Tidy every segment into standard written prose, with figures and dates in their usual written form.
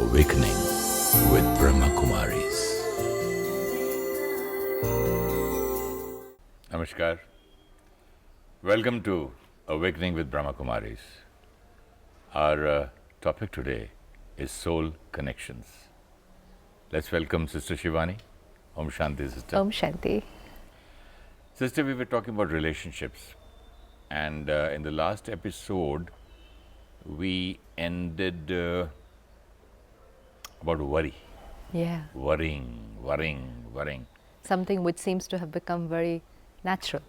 Awakening with Brahma Kumaris. Namaskar. Welcome to Awakening with Brahma Kumaris. Our topic today is soul connections. Let's welcome Sister Shivani. Om Shanti, Sister. Om Shanti. Sister, we were talking about relationships, and in the last episode, we ended about worry. Yeah. Worrying. Something which seems to have become very natural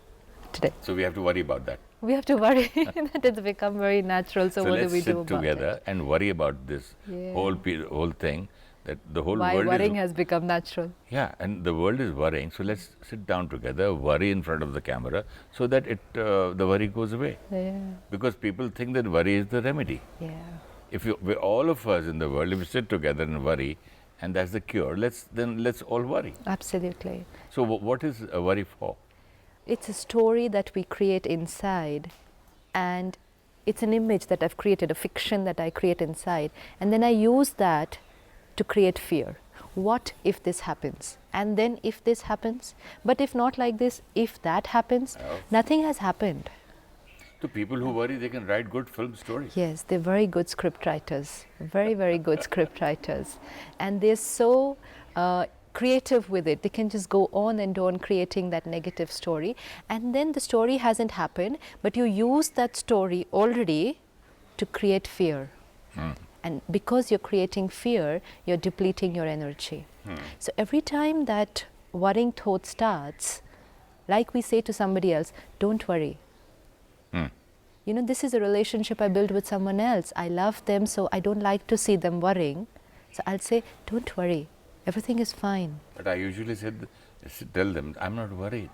today. So we have to worry about that. We have to worry that it's become very natural. So what do let's we do sit about together it? and worry about this Yeah. whole thing. That the whole Why world worrying is has become natural. yeah, and the world is worrying. So let's sit down together, worry in front of the camera, so that the worry goes away. Yeah. Because people think that worry is the remedy. Yeah. If all of us in the world, if we sit together and worry, and that's the cure, let's all worry. Absolutely. So what is a worry for? It's a story that we create inside, and it's an image that I've created, a fiction that I create inside, and then I use that to create fear. What if this happens? And then if this happens? But if not like this, if that happens, nothing has happened. To people who worry, they can write good film stories. Yes, they're very good script writers, very good script writers. And they're so creative with it. They can just go on and on creating that negative story. And then the story hasn't happened, but you use that story already to create fear. And because you're creating fear, you're depleting your energy. So every time that worrying thought starts, like we say to somebody else, don't worry. You know, this is a relationship I built with someone else. I love them, so I don't like to see them worrying. So I'll say, don't worry, everything is fine. But I usually tell them, I'm not worried.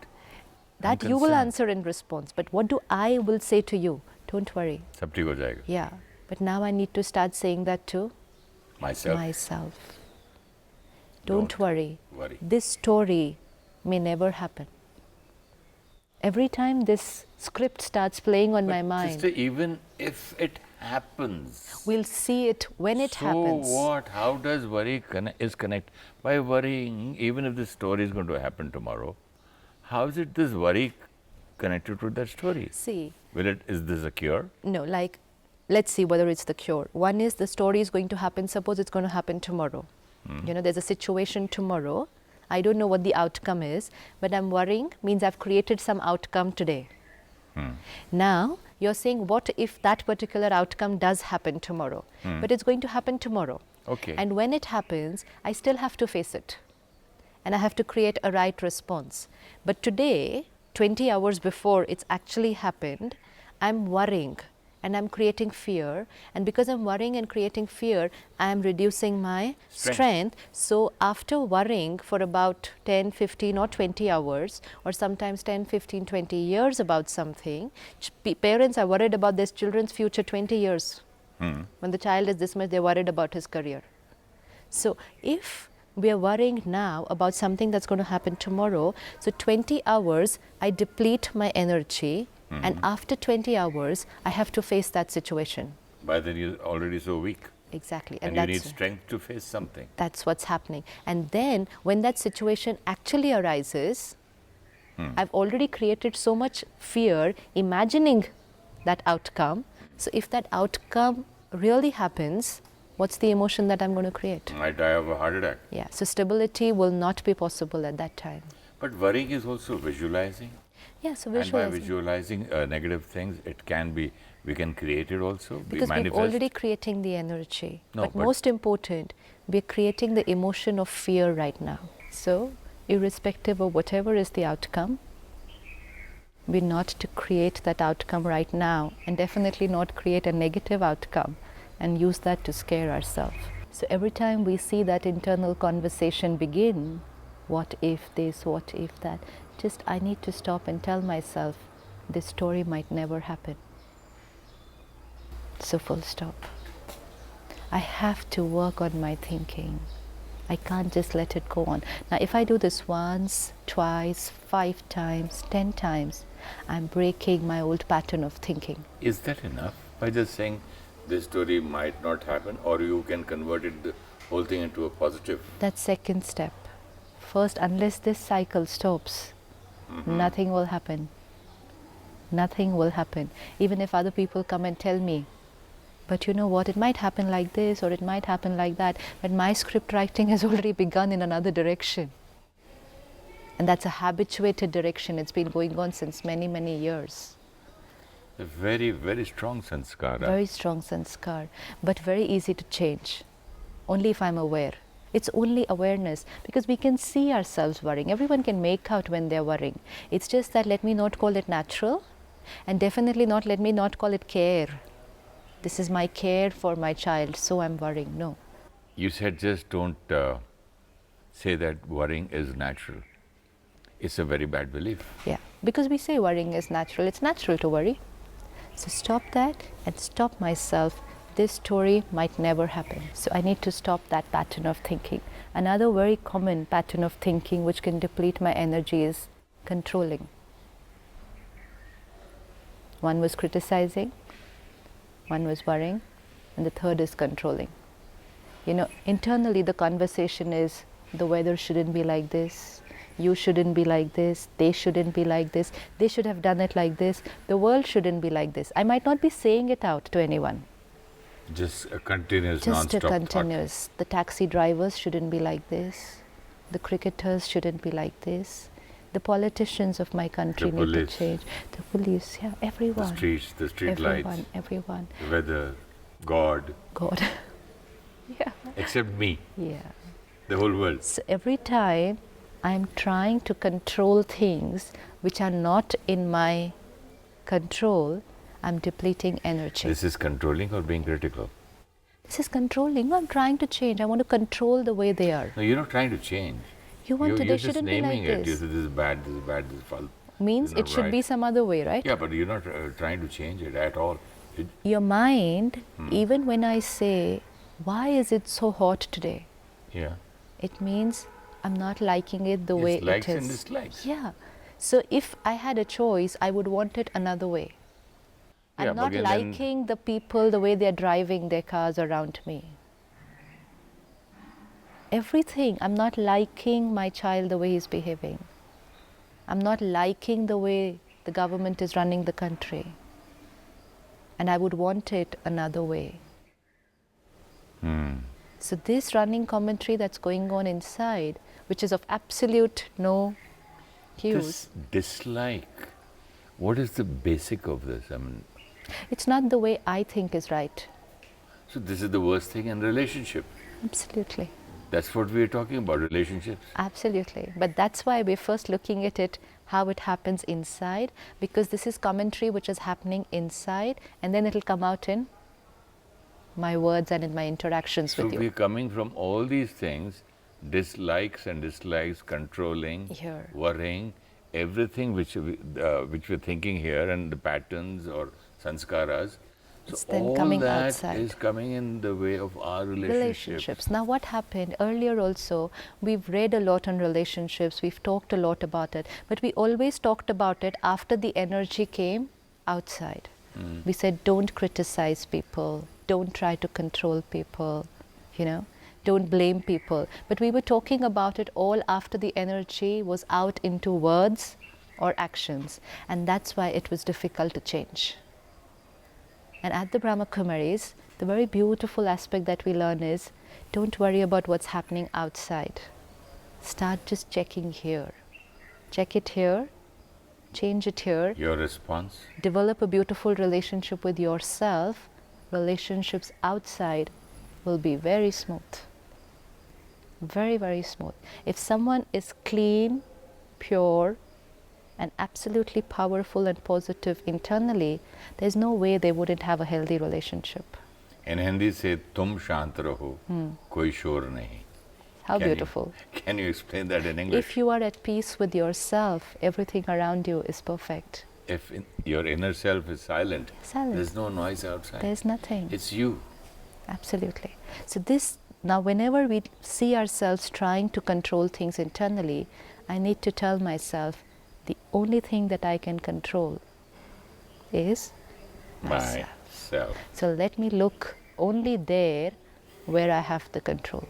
That you will answer in response. But what do I will say to you? Don't worry. Sab theek ho jayega. Yeah. But now I need to start saying that to myself. Don't worry. Worry. This story may never happen. Every time this script starts playing on my mind, Sister, even if it happens, we'll see it when it happens. So what? How does worry connect? By worrying, even if this story is going to happen tomorrow, how is it this worry connected to that story? See. Is this a cure? No, like, let's see whether it's the cure. One is the story is going to happen, suppose it's going to happen tomorrow. You know, there's a situation tomorrow. I don't know what the outcome is, but I'm worrying means I've created some outcome today. Now, you're saying, what if that particular outcome does happen tomorrow? But it's going to happen tomorrow. Okay. And when it happens, I still have to face it. And I have to create a right response. But today, 20 hours before it's actually happened, I'm worrying. And I'm creating fear, and because I'm worrying and creating fear, I'm reducing my strength. So after worrying for about 10, 15 or 20 hours, or sometimes 10, 15, 20 years about something, parents are worried about their children's future 20 years. When the child is this much, they're worried about his career. So if we are worrying now about something that's going to happen tomorrow, so 20 hours, I deplete my energy. And after 20 hours, I have to face that situation. By then you're already so weak. Exactly. And you need strength to face something. That's what's happening. And then when that situation actually arises, I've already created so much fear imagining that outcome. So if that outcome really happens, what's the emotion that I'm going to create? I die of a heart attack. Yeah. So stability will not be possible at that time. But worrying is also visualizing. Yeah, so And by visualizing negative things, it can be, we can create it also, because we're already creating the energy. No, but most important, we're creating the emotion of fear right now. So, irrespective of whatever is the outcome, we're not to create that outcome right now, and definitely not create a negative outcome and use that to scare ourselves. So every time we see that internal conversation begin, what if this, what if that, just I need to stop and tell myself, this story might never happen. So full stop. I have to work on my thinking. I can't just let it go on. Now if I do this once, twice, 5 times, 10 times, I'm breaking my old pattern of thinking. Is that enough? By just saying, this story might not happen, or you can convert it, the whole thing into a positive. That's second step. First, unless this cycle stops, nothing will happen. Nothing will happen. Even if other people come and tell me, but you know what, it might happen like this or it might happen like that, but my script writing has already begun in another direction. And that's a habituated direction. It's been going on since many, many years. A very, very strong sanskara. Very strong sanskar, but very easy to change. Only if I'm aware. It's only awareness, because we can see ourselves worrying. Everyone can make out when they're worrying. It's just that let me not call it natural, and definitely not let me not call it care. This is my care for my child, so I'm worrying. No. You said just don't say that worrying is natural. It's a very bad belief. Yeah, because we say worrying is natural. It's natural to worry. So stop that and stop myself. This story might never happen. So I need to stop that pattern of thinking. Another very common pattern of thinking which can deplete my energy is controlling. One was criticizing, one was worrying, and the third is controlling. You know, internally the conversation is, the weather shouldn't be like this, you shouldn't be like this, they shouldn't be like this, they should have done it like this, the world shouldn't be like this. I might not be saying it out to anyone. Just a continuous, Just non-stop a continuous. The taxi drivers shouldn't be like this, the cricketers shouldn't be like this, the politicians of my country The need to police. change, the police, yeah, everyone. The streets, the street lights, Everyone. the weather, God, God. Yeah. except me, Yeah. the whole world. So every time I'm trying to control things which are not in my control, I'm depleting energy. This is controlling or being critical? This is controlling. No, I'm trying to change. I want to control the way they are. No, you're not trying to change. You want to, You're they just shouldn't be naming like it. You this. say this is bad, this is bad, this is false. Means This is it not should be right. some other way, right? Yeah, but you're not trying to change it at all. Your mind, even when I say, why is it so hot today? Yeah. It means I'm not liking it the way It's likes it and is. dislikes. Yeah. So if I had a choice, I would want it another way. Yeah, I'm but not again then- liking the people the way they're driving their cars around me. Everything. I'm not liking my child the way he's behaving. I'm not liking the way the government is running the country. And I would want it another way. So this running commentary that's going on inside, which is of absolute no cues, This dislike, what is the basic of this? I mean, it's not the way I think is right. so this is the worst thing in relationship. Absolutely. That's what we're talking about, relationships. Absolutely. But that's why we're first looking at it, how it happens inside, because this is commentary which is happening inside, and then it'll come out in my words and in my interactions So with you. we're coming from all these things, dislikes and dislikes, controlling, Here. worrying, everything which we're thinking here, and the patterns or sanskaras. It's So then all coming that outside. is coming in the way of our relationships. Now what happened earlier also, we've read a lot on relationships, we've talked a lot about it, but we always talked about it after the energy came outside. We said don't criticize people, don't try to control people, you know, don't blame people. But we were talking about it all after the energy was out into words or actions, and that's why it was difficult to change. And at the Brahma Kumaris, the very beautiful aspect that we learn is, don't worry about what's happening outside. Start just checking here. Check it here, change it here, Your response? develop a beautiful relationship with yourself. Relationships outside will be very smooth. Very, very smooth. If someone is clean, pure, and absolutely powerful and positive internally, there's no way they wouldn't have a healthy relationship. In Hindi say, tum shant raho, koi shor nahi. How Can you- beautiful. Can you explain that in English? If you are at peace with yourself, everything around you is perfect. If your inner self is silent, Silent. there's no noise outside. There's nothing. It's you. Absolutely. So this, now whenever we see ourselves trying to control things internally, I need to tell myself, the only thing that I can control is myself. Self. So let me look only there where I have the control.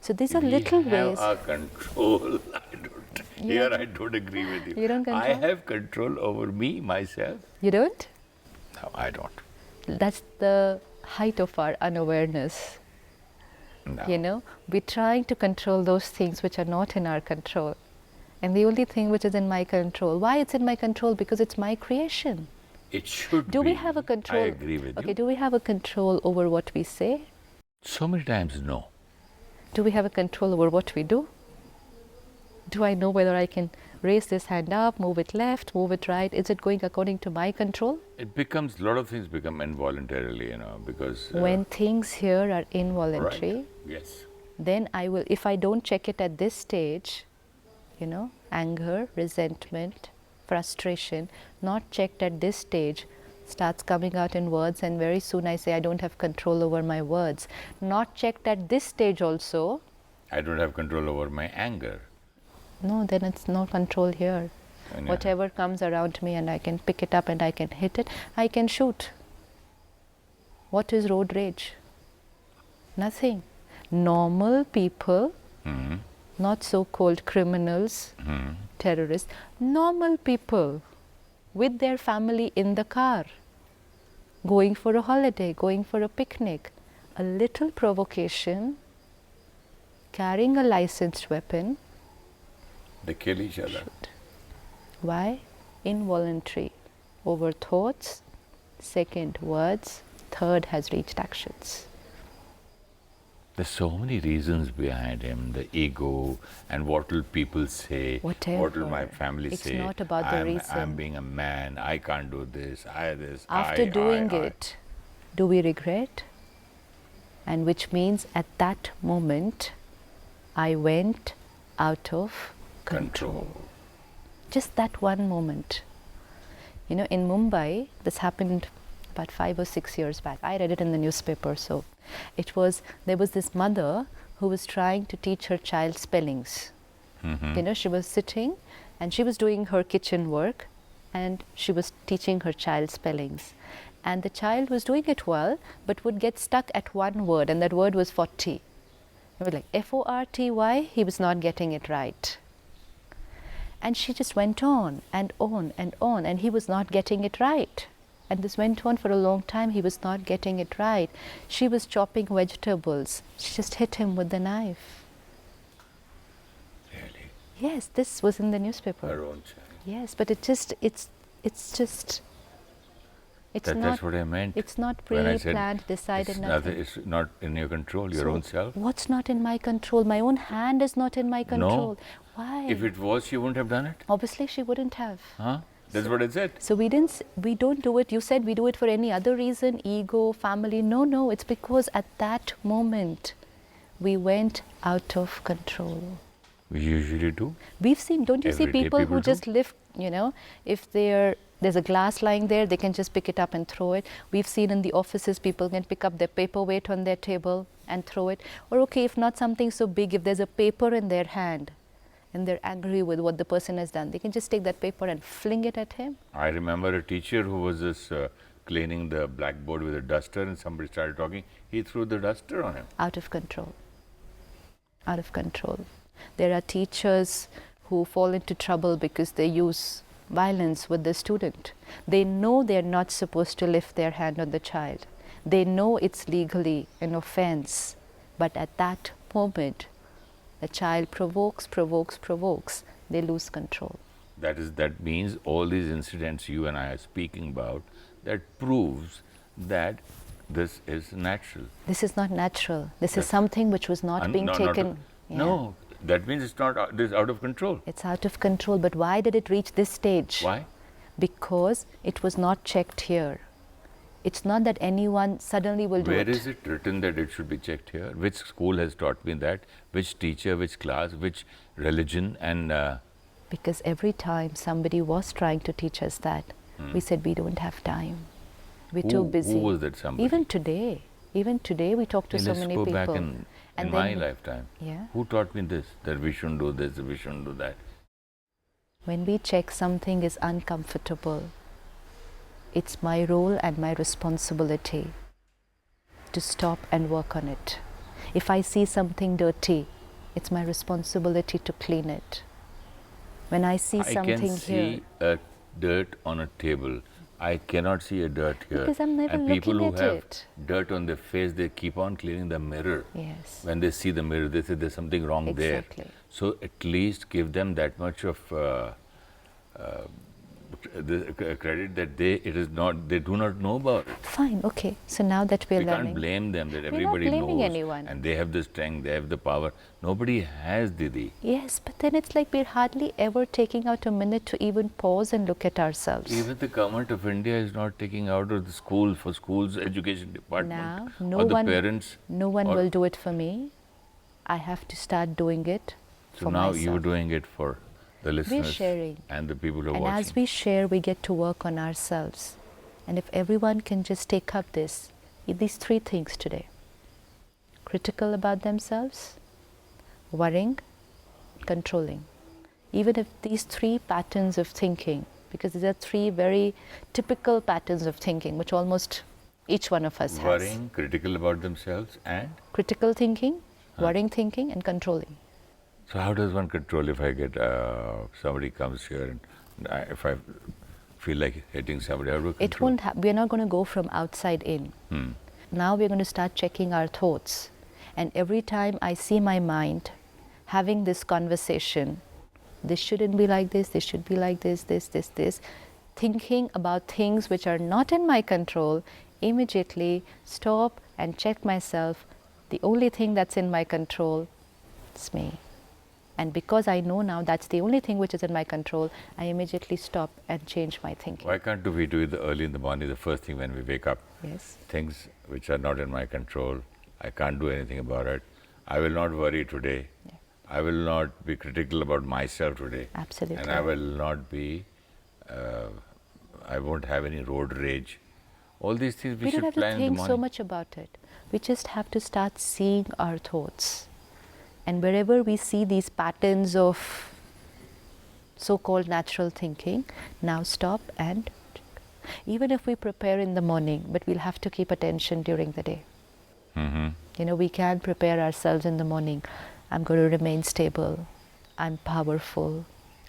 So these are little We have ways. our control. I don't agree with you. You don't I control? have control over me, myself. You don't? No, I don't. That's the height of our unawareness. No. You know, we're trying to control those things which are not in our control. And the only thing which is in my control, why it's in my control? Because it's my creation. It should Do be. we have a control? I agree with Okay, you. do we have a control over what we say? So many times, no. Do we have a control over what we do? Do I know whether I can raise this hand up, move it left, move it right? Is it going according to my control? It becomes, a lot of things become involuntarily, because… When things here are involuntary, right. Yes. then I will, if I don't check it at this stage, anger, resentment, frustration, not checked at this stage, starts coming out in words, and very soon I say I don't have control over my words. Not checked at this stage also. I don't have control over my anger. No, then it's no control here. And Whatever comes around me and I can pick it up and I can hit it, I can shoot. What is road rage? Nothing. Normal people, not so-called criminals, terrorists, normal people with their family in the car, going for a holiday, going for a picnic, a little provocation, carrying a licensed weapon. They kill each other. Why? Involuntary. Over thoughts, second words, third has reached actions. There's so many reasons behind him, the ego, and what will people say, Whatever. what will my family It's say. not about the reason. I'm being a man, I can't do this, After doing it, do we regret? And which means at that moment, I went out of control. Just that one moment. In Mumbai, this happened about 5 or 6 years back. I read it in the newspaper. So there was this mother who was trying to teach her child spellings. She was sitting and she was doing her kitchen work and she was teaching her child spellings. And the child was doing it well, but would get stuck at one word, and that word was 40. It was like F-O-R-T-Y, he was not getting it right. And she just went on and on and on, and he was not getting it right. And this went on for a long time, he was not getting it right. She was chopping vegetables. She just hit him with the knife. Really? Yes, this was in the newspaper. Her own child. Yes, but That's what I meant. It's not When I said pre-planned, decided, nothing. It's not in your control, your own self. What's not in my control? My own hand is not in my control. No. Why? If it was, she wouldn't have done it. Obviously, she wouldn't have. Huh? That's what I said. So we don't do it. You said we do it for any other reason, ego, family. No, it's because at that moment, we went out of control. We usually do. We've seen, don't you see Everyday people who people just lift, if there's a glass lying there, they can just pick it up and throw it. We've seen in the offices, people can pick up their paperweight on their table and throw it. Or okay, if not something so big, if there's a paper in their hand and they're angry with what the person has done, they can just take that paper and fling it at him. I remember a teacher who was just cleaning the blackboard with a duster, and somebody started talking. He threw the duster on him. Out of control. Out of control. There are teachers who fall into trouble because they use violence with the student. They know they're not supposed to lift their hand on the child. They know it's legally an offense, but at that moment, the child provokes, they lose control. That means all these incidents you and I are speaking about, that proves that this is natural. This is not natural. This is something which was not being taken. No, that means it's not. This is out of control. It's out of control. But why did it reach this stage? Why? Because it was not checked here. It's not that anyone suddenly will do it. Where is it written that it should be checked here? Which school has taught me that? Which teacher, which class, which religion? And because every time somebody was trying to teach us that, we said we don't have time. We're too busy. Who was that somebody? Even today we talk to so many people. Let's go back in my lifetime. Yeah. Who taught me this? That we shouldn't do this, we shouldn't do that. When we check something is uncomfortable, it's my role and my responsibility to stop and work on it. If I see something dirty, it's my responsibility to clean it. When I see I something can see here, a dirt on a table. I cannot see a dirt here. Because I'm never and people looking who at have it. dirt on their face, they keep on cleaning the mirror. Yes. When they see the mirror, they say there's something wrong Exactly. there. So at least give them that much of the credit that they do not know about it. Fine, okay. So now that we're We learning. can't blame them that We're not everybody blaming knows anyone. and they have the strength, they have the power. Nobody has, Didi. Yes, but then it's like we're hardly ever taking out a minute to even pause and look at ourselves. Even the government of India is not taking out of the school for schools education department Now, or the parents. no one or- will do it for me. I have to start doing it So for now myself. you're doing it for the listeners sharing. and the people who are And watching. as we share, we get to work on ourselves. And if everyone can just take up these three things today: critical about themselves, worrying, controlling. Even if these three patterns of thinking, because these are three very typical patterns of thinking, which almost each one of us has. Worrying, critical about themselves, and Critical thinking, worrying thinking, and controlling. so how does one control if I get somebody comes here and if I feel like hitting somebody? How do I It control? won't. We're not going to go from outside in. Now we're going to start checking our thoughts, and every time I see my mind having this conversation, this shouldn't be like this. This should be like this. This. Thinking about things which are not in my control, immediately stop and check myself. The only thing that's in my control is me. And because I know now that's the only thing which is in my control, I immediately stop and change my thinking. Why can't we do it early in the morning, the first thing when we wake up? Yes. Things which are not in my control, I can't do anything about it. I will not worry today. Yeah. I will not be critical about myself today. Absolutely. And I will not be, I won't have any road rage. All these things we We don't should have to plan in the think morning. so much about it. We just have to start seeing our thoughts. And wherever we see these patterns of so-called natural thinking, now stop and even if we prepare in the morning, but we'll have to keep attention during the day. You know, we can prepare ourselves in the morning. I'm going to remain stable. I'm powerful.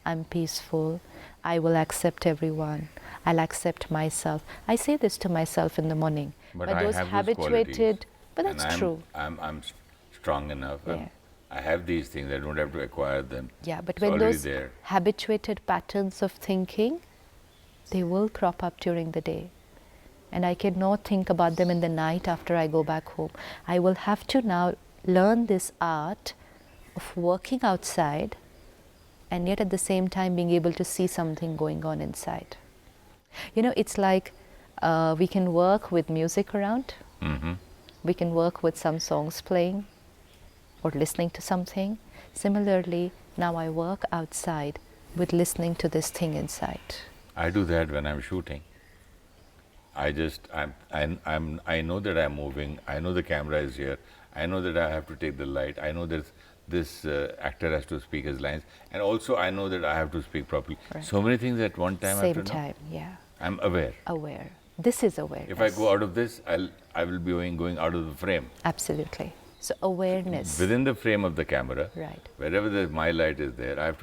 I'm peaceful. I will accept everyone. I'll accept myself. I say this to myself in the morning. But I have those qualities. But And that's true. I'm strong enough. Yeah. I have these things. I don't have to acquire them. Yeah, but It's when already those there. habituated patterns of thinking, they will crop up during the day. And I cannot think about them in the night after I go back home. I will have to now learn this art of working outside and yet at the same time being able to see something going on inside. You know, it's like we can work with music around. We can work with some songs playing or listening to something. Similarly, now I work outside with listening to this thing inside. I do that when I'm shooting. I know that I'm moving. I know the camera is here. I know that I have to take the light. I know that this actor has to speak his lines, and also I know that I have to speak properly. Right. So many things at one time. I have Same to know. time, yeah. I'm aware. Aware. This is awareness. If I go out of this, I will be going out of the frame. Absolutely. So awareness. Within the frame of the camera, Right. wherever my light is there, I have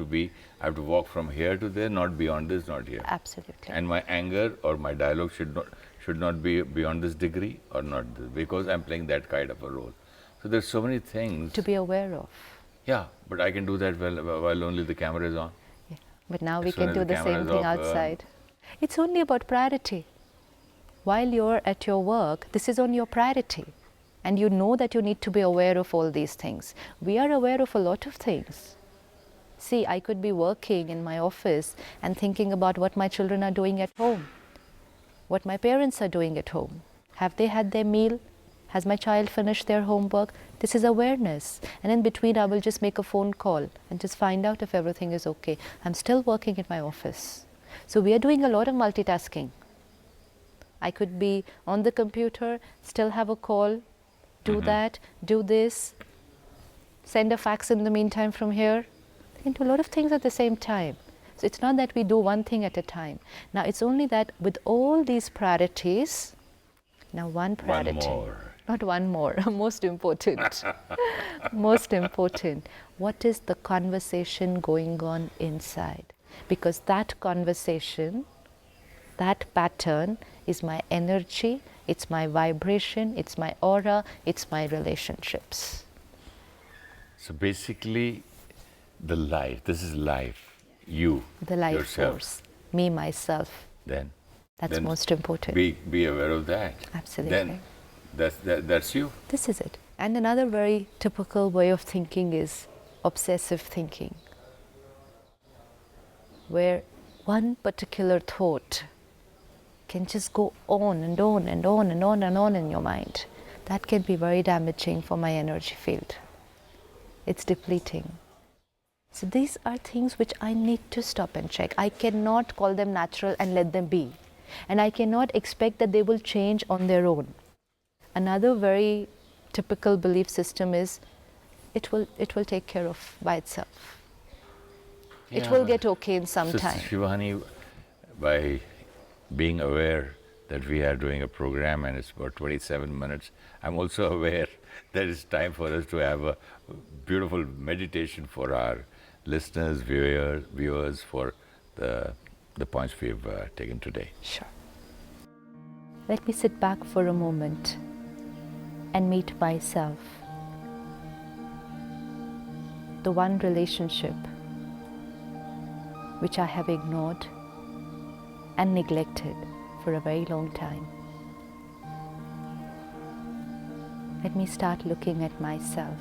to walk from here to there, not beyond this, not here. Absolutely. And my anger or my dialogue should not be beyond this degree or not this, because I'm playing that kind of a role. So there's so many things. To be aware of. Yeah, but I can do that while only the camera is on. Yeah. But now we As soon can as do the the camera same is thing off, outside. It's only about priority. While you're at your work, this is on your priority. And you know that you need to be aware of all these things. We are aware of a lot of things. See, I could be working in my office and thinking about what my children are doing at home, what my parents are doing at home. Have they had their meal? Has my child finished their homework? This is awareness. And in between, I will just make a phone call and just find out if everything is okay. I'm still working in my office. So we are doing a lot of multitasking. I could be on the computer, still have a call, do that, do this, send a fax in the meantime from here. I can do a lot of things at the same time. So it's not that we do one thing at a time. Now it's only that with all these priorities, now one priority. One more. Not one more, most important. Most important. What is the conversation going on inside? Because that conversation, that pattern is my energy, it's my vibration, it's my aura, it's my relationships. So basically, the life, this is life, you, The life yourself. force, me, myself. Then That's then most important. Be aware of that. Absolutely. Then that's you. This is it. And another very typical way of thinking is obsessive thinking, where one particular thought can just go on and on and on and on and on in your mind. That can be very damaging for my energy field. It's depleting. So these are things which I need to stop and check. I cannot call them natural and let them be. And I cannot expect that they will change on their own. Another very typical belief system is it will take care of by itself. It will get okay in some time. Sister Shivani, by being aware that we are doing a program and it's about 27 minutes, I'm also aware that it's time for us to have a beautiful meditation for our listeners, viewers for the points we've taken today. Sure. Let me sit back for a moment and meet myself. The one relationship which I have ignored and neglected for a very long time. Let me start looking at myself.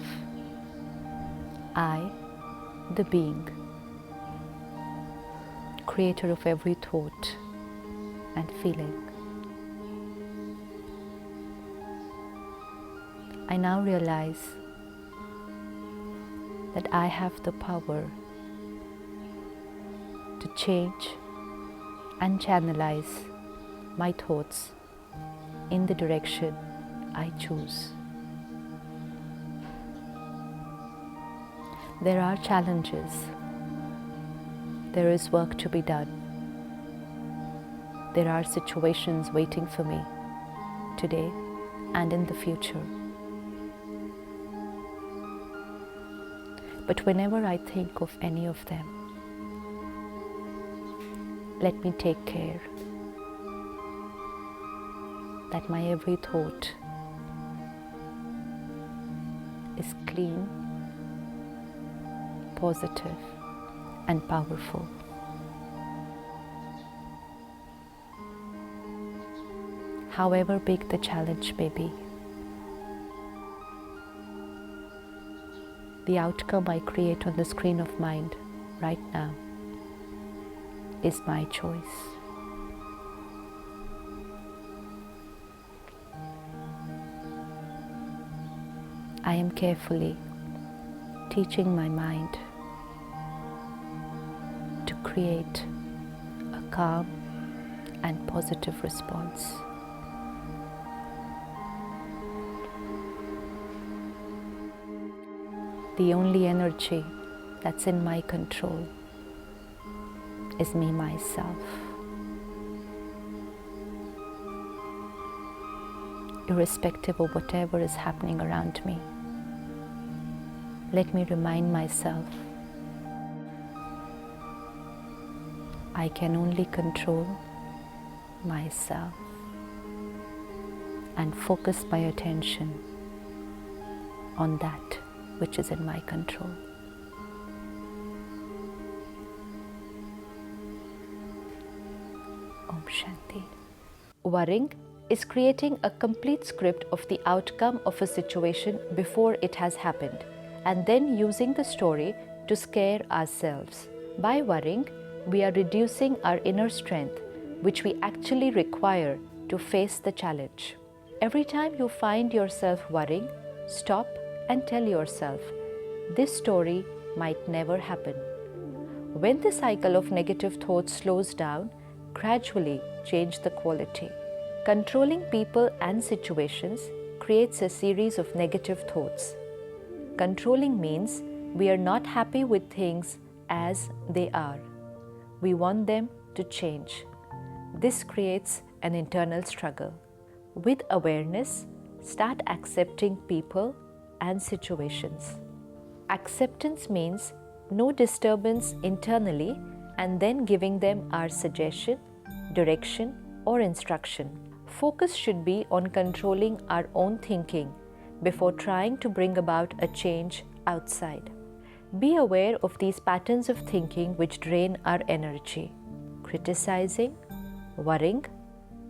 I, the being, creator of every thought and feeling. I now realize that I have the power to change and channelize my thoughts in the direction I choose. There are challenges. There is work to be done. There are situations waiting for me today and in the future. But whenever I think of any of them, let me take care that my every thought is clean, positive, and powerful. However big the challenge may be, the outcome I create on the screen of mind right now is my choice. I am carefully teaching my mind to create a calm and positive response. The only energy that's in my control is me, myself. Irrespective of whatever is happening around me, let me remind myself I can only control myself and focus my attention on that which is in my control. Om Shanti. Worrying is creating a complete script of the outcome of a situation before it has happened, and then using the story to scare ourselves. By worrying, we are reducing our inner strength, which we actually require to face the challenge. Every time you find yourself worrying, stop and tell yourself, this story might never happen. When the cycle of negative thoughts slows down, gradually change the quality. Controlling people and situations creates a series of negative thoughts. Controlling means we are not happy with things as they are. We want them to change. This creates an internal struggle. With awareness, start accepting people and situations. Acceptance means no disturbance internally and then giving them our suggestion, direction, or instruction. Focus should be on controlling our own thinking before trying to bring about a change outside. Be aware of these patterns of thinking which drain our energy: criticizing, worrying,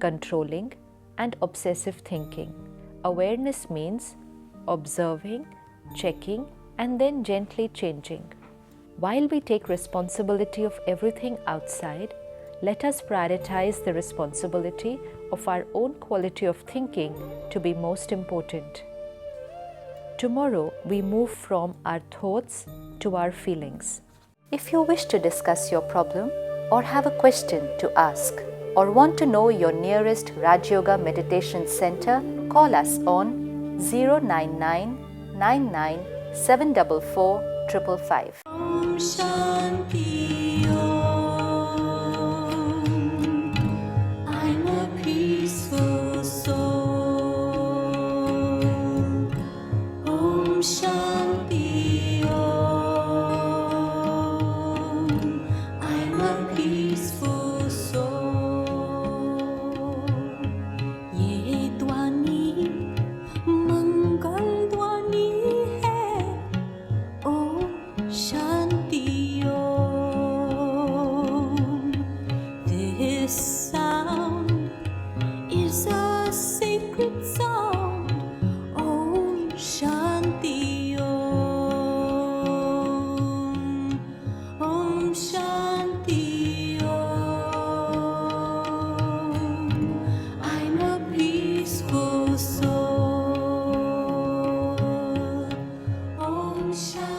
controlling, and obsessive thinking. Awareness means observing, checking, and then gently changing. While we take responsibility of everything outside, let us prioritize the responsibility of our own quality of thinking to be most important. Tomorrow, we move from our thoughts to our feelings. If you wish to discuss your problem or have a question to ask or want to know your nearest Rajyoga Meditation Center, call us on 099 99 744 555. Om Shanti Om. I'm a peaceful soul. Om Shanti Om. I'm a peaceful soul. Ye dwani mangal dwani hai. Om Shanti Om. This sound is a sacred sound. Om Shanti Om. Om Shanti Om. I'm a peaceful soul. Om Shanti.